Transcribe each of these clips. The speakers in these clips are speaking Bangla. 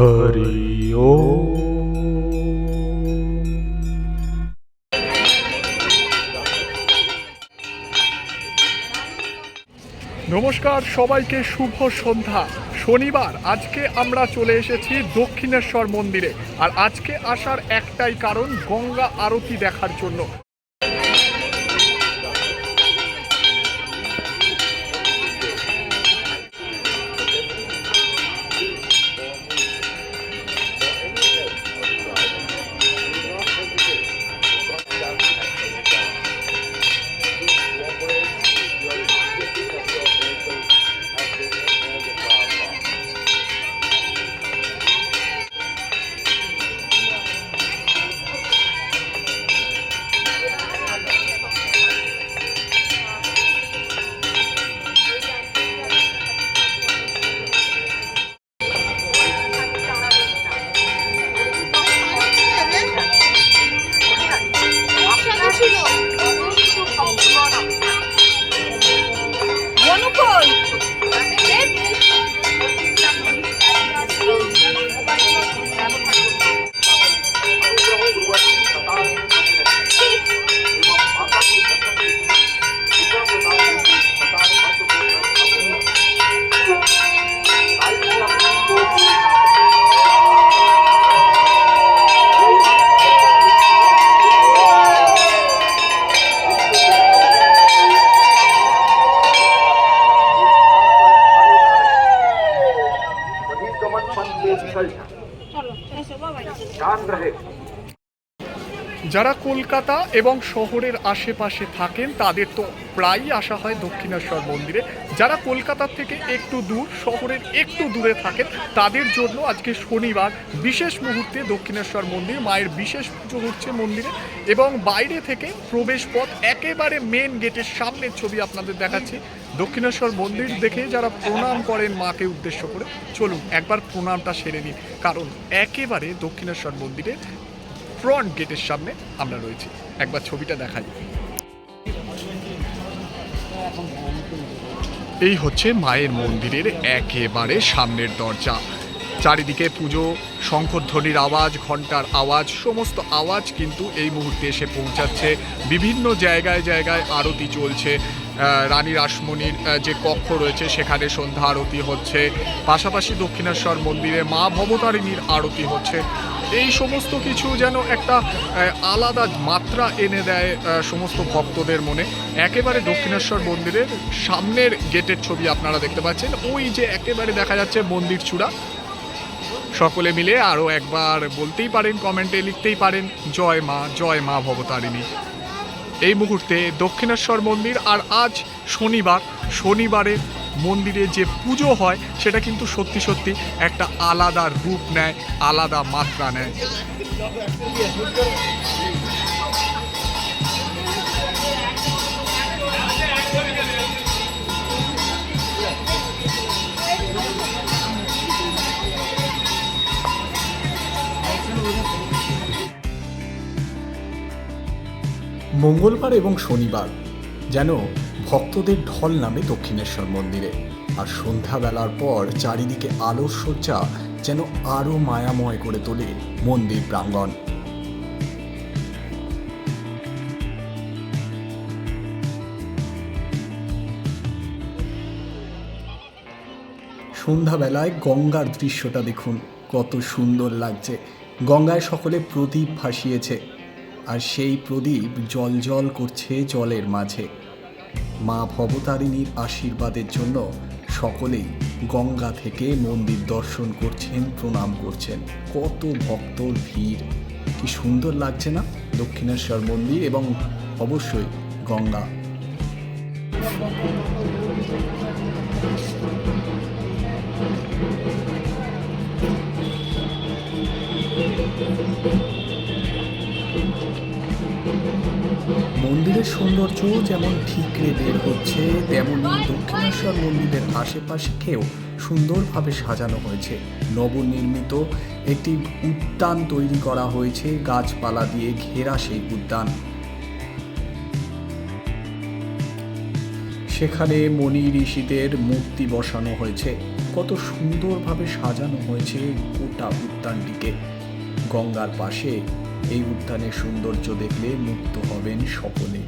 হরি ওম। নমস্কার সবাইকে, শুভ সন্ধ্যা। শনিবার আজকে আমরা চলে এসেছি দক্ষিণেশ্বর মন্দিরে, আর আজকে আসার একটাই কারণ, গঙ্গা আরতি দেখার জন্য। যারা কলকাতা এবং শহরের আশেপাশে থাকেন তাদের তো প্রায়ই আসা হয় দক্ষিণেশ্বর মন্দিরে। যারা কলকাতা থেকে একটু দূর, শহরের একটু দূরে থাকেন, তাদের জন্য আজকে শনিবার বিশেষ মুহূর্তে দক্ষিণেশ্বর মন্দির, মায়ের বিশেষ পুজো হচ্ছে মন্দিরে। এবং বাইরে থেকে প্রবেশ পথ একেবারে মেন গেটের সামনের ছবি আপনাদের দেখাচ্ছি। দক্ষিণেশ্বর মন্দির দেখে যারা প্রণাম করেন মাকে উদ্দেশ্য করে, চলুন একবার প্রণামটা সেরে নিন, কারণ একেবারে দক্ষিণেশ্বর মন্দিরে ফ্রন্ট গেটের সামনে আমরা রয়েছি। একবার ছবিটা দেখাই। এই হচ্ছে মায়ের মন্দিরের একেবারে সামনের দরজা। চারিদিকে পুজো, শঙ্খধ্বনির আওয়াজ, ঘণ্টার আওয়াজ, সমস্ত আওয়াজ কিন্তু এই মুহূর্তে এসে পৌঁছাচ্ছে। বিভিন্ন জায়গায় জায়গায় আরতি চলছে। রানী রাসমণির যে কক্ষ রয়েছে সেখানে সন্ধ্যা আরতি হচ্ছে, পাশাপাশি দক্ষিণেশ্বর মন্দিরে মা ভবতারিণীর আরতি হচ্ছে। এই সমস্ত কিছু যেন একটা আলাদা মাত্রা এনে দেয় সমস্ত ভক্তদের মনে। একেবারে দক্ষিণেশ্বর মন্দিরের সামনের গেটের ছবি আপনারা দেখতে পাচ্ছেন। ওই যে একেবারে দেখা যাচ্ছে মন্দির চূড়া। সকলে মিলে আরও একবার বলতেই পারেন, কমেন্টে লিখতেই পারেন, জয় মা ভবতারিণী। এই মুহূর্তে দক্ষিণেশ্বর মন্দির, আর আজ শনিবারে মন্দিরে যে পুজো হয় সেটা কিন্তু সত্যি সত্যি একটা আলাদা রূপ নেয়, আলাদা মাত্রা নেয়। মঙ্গলবার এবং শনিবার যেন ভক্তদের ঢল নামে দক্ষিণেশ্বর মন্দিরে, আর সন্ধ্যাবেলার পর চারিদিকে আলোর সজ্জা যেন আরও মায়াময় করে তোলে মন্দির প্রাঙ্গণ। সন্ধ্যাবেলায় গঙ্গার দৃশ্যটা দেখুন, কত সুন্দর লাগছে। গঙ্গায় সকলে প্রদীপ ভাসিয়েছে, আর সেই প্রদীপ জ্বলজ্বল করছে জলের মাঝে। মা ভবতারিণীর আশীর্বাদের জন্য সকলেই গঙ্গা থেকে মন্দির দর্শন করছেন, প্রণাম করছেন। কত ভক্তর ভিড়, কি সুন্দর লাগছে না দক্ষিণেশ্বর মন্দির এবং অবশ্যই গঙ্গা। মন্দিরের সৌন্দর্য যেমন ঠিকরে বের হচ্ছে, তেমনি দক্ষিণেশ্বর মন্দিরের আশেপাশেও সুন্দরভাবে সাজানো হয়েছে। নবনির্মিত একটি উদ্যান তৈরি করা হয়েছে, গাছপালা দিয়ে ঘেরা সেই উদ্যান। সেখানে মণি ঋষিদের মূর্তি বসানো হয়েছে। কত সুন্দরভাবে সাজানো হয়েছে গোটা উদ্যানটিকে। গঙ্গার পাশে এই উদ্যানের সৌন্দর্য দেখলে মুগ্ধ হবেন সকলে।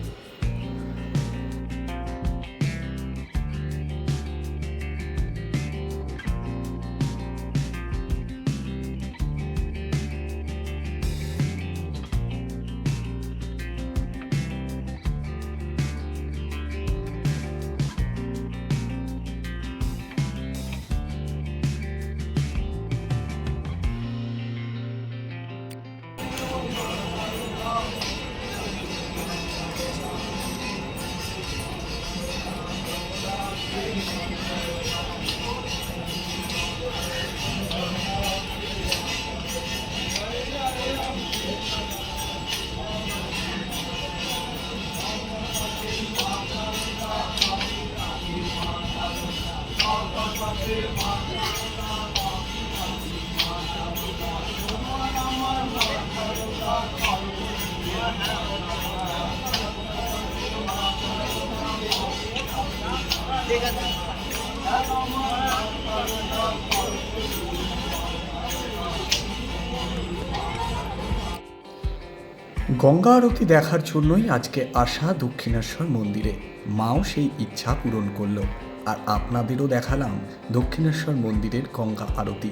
গঙ্গা আরতি দেখার জন্যই আজকে আসা দক্ষিণেশ্বর মন্দিরে। মাও সেই ইচ্ছা পূরণ করলো, আর আপনাদেরও দেখালাম দক্ষিণেশ্বর মন্দিরের গঙ্গা আরতি।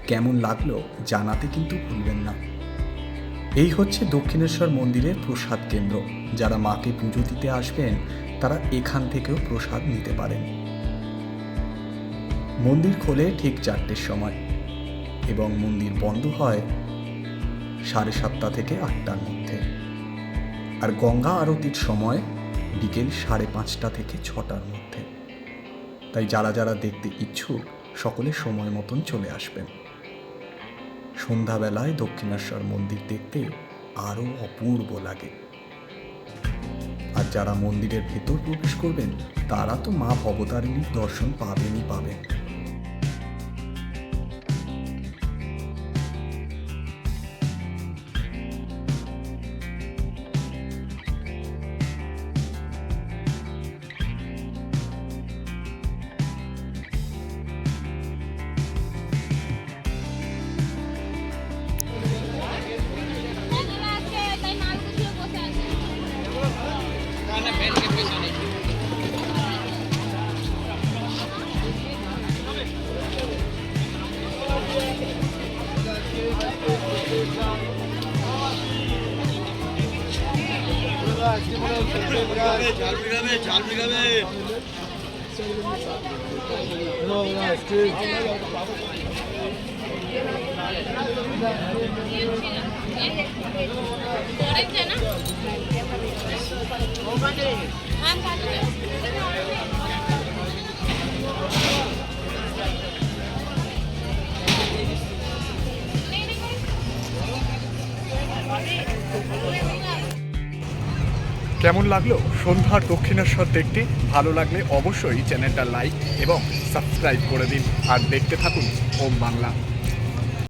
কেমন লাগলো জানাতে কিন্তু ভুলবেন না। এই হচ্ছে দক্ষিণেশ্বর মন্দিরের প্রসাদ কেন্দ্র। যারা মাকে পুজো দিতে আসবেন তারা এখান থেকেও প্রসাদ নিতে পারেন। মন্দির খোলে ঠিক 4টের সময় এবং মন্দির বন্ধ হয় 7:30 থেকে 8টার মধ্যে। আর গঙ্গা আরতির সময় বিকেল 5:30 থেকে 6টার মধ্যে। তাই যারা যারা দেখতে ইচ্ছুক সকলে সময় মতন চলে আসবেন। সন্ধ্যাবেলায় দক্ষিণেশ্বর মন্দির দেখতে আরও অপূর্ব লাগে। আর যারা মন্দিরের ভেতর প্রবেশ করবেন তারা তো মা ভবতারিণীর দর্শন পাবেনই পাবেন। কেমন লাগলো সন্ধ্যার দক্ষিণেশ্বর দেখতে? ভালো লাগলে অবশ্যই চ্যানেলটা লাইক এবং সাবস্ক্রাইব করে দিন, আর দেখতে থাকুন ওম বাংলা।